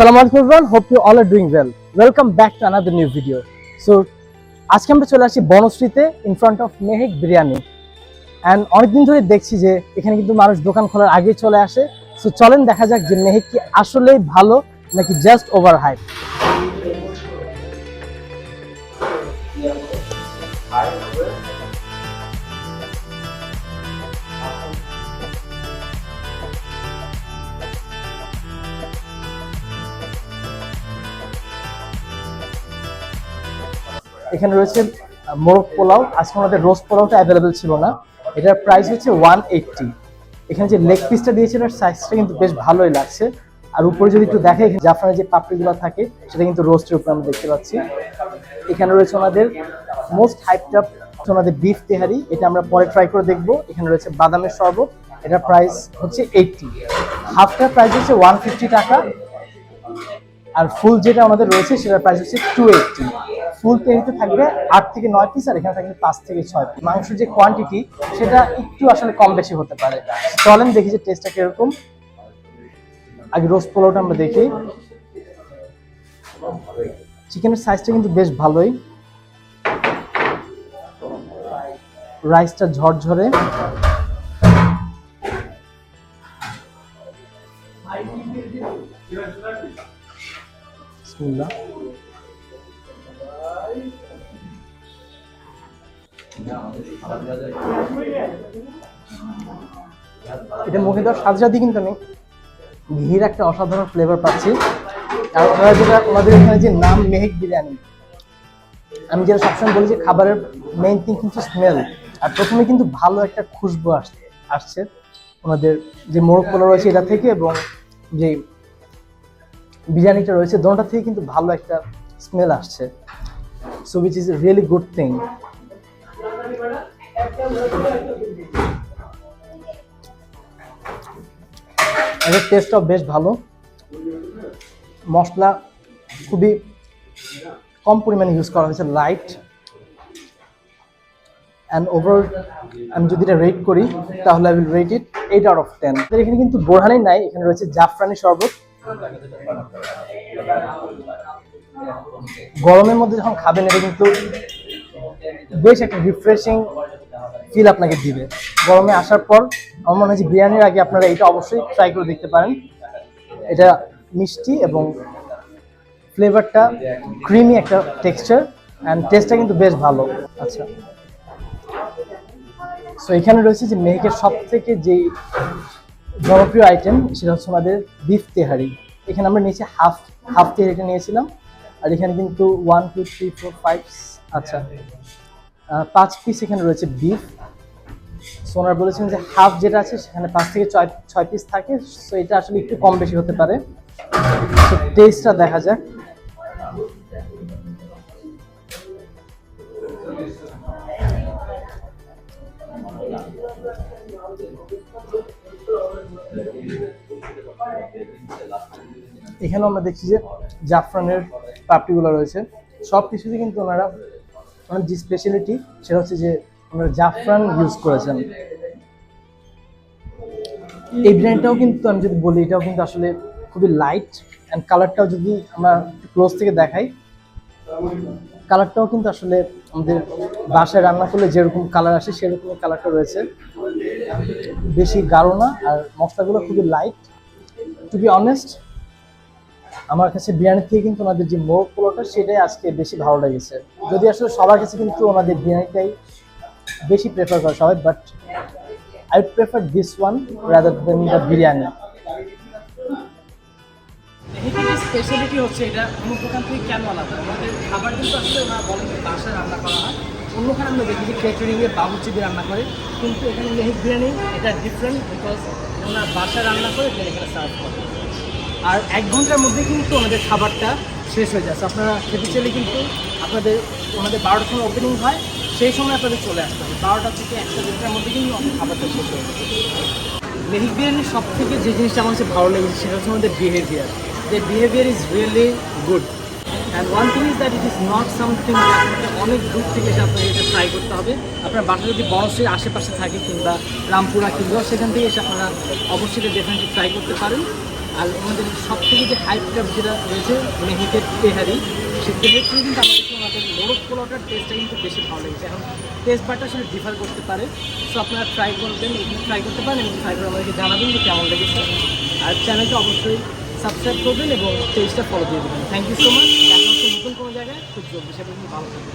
Assalamualaikum everyone, hope you all are doing well. Welcome back to another new video. So আজকে আমরা চলে আসি বনশ্রীতে in front of Mehak biryani and অনেকদিন ধরে দেখছি যে এখানে কিন্তু মানুষ দোকান খোলার আগে চলে আসে। সো চলেন দেখা যাক যে মেহেক কি আসলেই ভালো নাকি জাস্ট ওভার হাইপ। এখানে রয়েছে মোরগ পোলাও। আজকে আমাদের রোস্ট পোলাওটা অ্যাভেলেবেল ছিল না, এটার প্রাইস হচ্ছে 180। এখানে যে লেগ পিসটা দিয়েছিল সাইজটা কিন্তু বেশ ভালোই লাগছে। আর উপরে যদি একটু দেখে এখানে জাফরানের যে পাপড়িগুলো থাকে সেটা কিন্তু রোস্টের উপরে আমরা দেখতে পাচ্ছি। এখানে রয়েছে ওনাদের মোস্ট হাইপড আপ ওনাদের বিফ তেহারি, এটা আমরা পরে ট্রাই করে দেখবো। এখানে রয়েছে বাদামের শরবত, এটার প্রাইস হচ্ছে 80। হাফটার প্রাইস হচ্ছে 150 টাকা, আর ফুল যেটা আমাদের রয়েছে সেটার প্রাইস হচ্ছে 280। ফুল তেহারিতে থাকবে 8 থেকে 9 পিস, আর এখানে থাকবে 5 থেকে 6 পিস। মাংসের যে কোয়ান্টিটি সেটা একটু আসলে কম বেশি হতে পারে। চলেন দেখি যে টেস্টটা কিরকম। আগে রোস্ট পোলাওটা আমরা দেখি। চিকেনের সাইজটা কিন্তু বেশ ভালোই, রাইসটা ঝরঝরে। বিসমিল্লাহ। এটা মুখে দেওয়ার সাথে সাথে কিন্তু আমি ঘির একটা অসাধারণ ফ্লেভার পাচ্ছি। আর ওনারা যেটা ওনাদের এখানে যে নাম মেহেক বিরিয়ানি, আমি যেটা সবসময় বলি যে খাবারের মেইন থিং কিন্তু স্মেল। আর প্রথমে কিন্তু ভালো একটা খুশবু আসছে ওনাদের যে মোরগ পোলাও রয়েছে এটা থেকে, এবং যে বিরিয়ানিটা রয়েছে দোনোটা থেকে কিন্তু ভালো একটা স্মেল আসছে। So which is really good thing. এটার টেস্টটাও বেশ ভালো, মশলা খুবই কম পরিমাণে ইউজ করা হয়েছে, লাইট। অ্যান্ড ওভারঅল আমি যদি এটা রেট করি তাহলে I will rate it 8 out of 10। এখানে কিন্তু বোরহানি নাই, এখানে রয়েছে জাফরানি শরবত। গরমের মধ্যে যখন খাবেন এটা কিন্তু বেশ একটা রিফ্রেশিং ফিল আপনাকে দিবে। গরমে আসার পর আমার মনে হয় যে বিরিয়ানির আগে আপনারা এটা অবশ্যই ট্রাই করে দেখতে পারেন। এটা মিষ্টি এবং ফ্লেভারটা ক্রিমি একটা টেক্সচার, অ্যান্ড টেস্টটা কিন্তু বেশ ভালো। আচ্ছা, সো এখানে রয়েছে যে মেহেকের সব থেকে যে জনপ্রিয় আইটেম সেটা হচ্ছে আমাদের বিফ তেহারি। এখানে আমরা নিয়েছি হাফ তেহারিটা নিয়েছিলাম, আর এখানে কিন্তু 1 2 3 4 5 আচ্ছা 5 পিস এখানে রয়েছে বিফ। সো ওনারা বলেছেন যে হাফ যেটা আছে সেখানে 5 থেকে 6 পিস থাকে। সো এটা আসলে একটু কম বেশি হতে পারে। সো টেস্টটা দেখা যাক। এখানেও আমরা দেখছি যে জাফরানের পাপড়িগুলো রয়েছে। সব কিছুতে কিন্তু ওনার যে স্পেশালিটি সেটা হচ্ছে যে ওনারা জাফরান ইউজ করেছেন। এই ব্র্যান্ডটাও কিন্তু আমি যদি বলি এটাও কিন্তু আসলে খুবই লাইট, অ্যান্ড কালারটাও যদি আমরা ক্লোজ থেকে দেখাই, কালারটাও কিন্তু আসলে আমাদের বাসায় রান্না করলে যেরকম কালার আসে সেরকম কালারটা রয়েছে, বেশি গাঢ় না। আর মশলাগুলো খুবই লাইট। টু বি অনেস্ট, আমার কাছে বিরিয়ানি থেকে কিন্তু ওনাদের যে মোরগ পোলাওটা সেটাই আজকে বেশি ভালো লেগেছে। যদি আসলে সবার কাছে কিন্তু ওনাদের বিরিয়ানিটাই বেশি প্রেফার করে সবাই, but I prefer this one rather than the biryani. Speciality হচ্ছে এটা অন্য দোকান থেকে কেন আলাদা, আমাদের খাবার কিন্তু আসলে ওনারা বলেন বাসায় রান্না করা হয়। অন্যখানে আমরা দেখি যে ক্যাটারিংয়ে বাবুর্চি দিয়ে রান্না করে, কিন্তু এখানে মেহেক বিরিয়ানি এটা ডিফারেন্ট, বিকজ ওনারা বাসায় রান্না করে এখানে সার্ভ করে। আর 1 ঘন্টার মধ্যে কিন্তু ওনাদের খাবারটা শেষ হয়ে যাচ্ছে। আপনারা খেতে চাইলে কিন্তু ওনাদের 12টার সময় ওপেনিং হয়, সেই সময় আপনাদের চলে আসতে হবে। 12টা থেকে 1-1:30টার মধ্যে কিন্তু আমাদের খাবারটা শেষ হয়ে যাচ্ছে। মেহেক বিরিয়ানির সব থেকে যে জিনিসটা আমার কাছে ভালো লেগেছে সেটা হচ্ছে আমাদের behaviour. The behavior is really good, and one thing is that it is not something আপনাকে অনেক দূর থেকে এসে আপনাকে এটা ট্রাই করতে হবে। আপনার বাসা যদি বনশ্রীর আশেপাশে থাকে কিংবা রামপুরা কিংবা সেখান থেকে এসে আপনারা অবশ্যই ডেফিনেটলি ট্রাই করতে পারেন। আর আমাদের সব থেকে যে হাইপটা যেটা রয়েছে মেহিতের তেহারি, সেই তেহারি থেকে কিন্তু আমাদের মোরগ পোলাওটার টেস্টটা কিন্তু বেশি ভালো লেগেছে। এখন টেস্ট বারটা আসলে ডিফার করতে পারে, সো আপনারা ট্রাই করবেন, ট্রাই করতে পারেন এবং ট্রাই করে আমাদেরকে জানাবেন যে কেমন লেগেছে। আর চ্যানেলটা অবশ্যই সাবস্ক্রাইব করবেন এবং পেজটা ফলো দিয়ে দেবেন। Thank you so much. এখন নতুন কোনো জায়গায় খুব জলদি, সেটা কিন্তু ভালো থাকবে।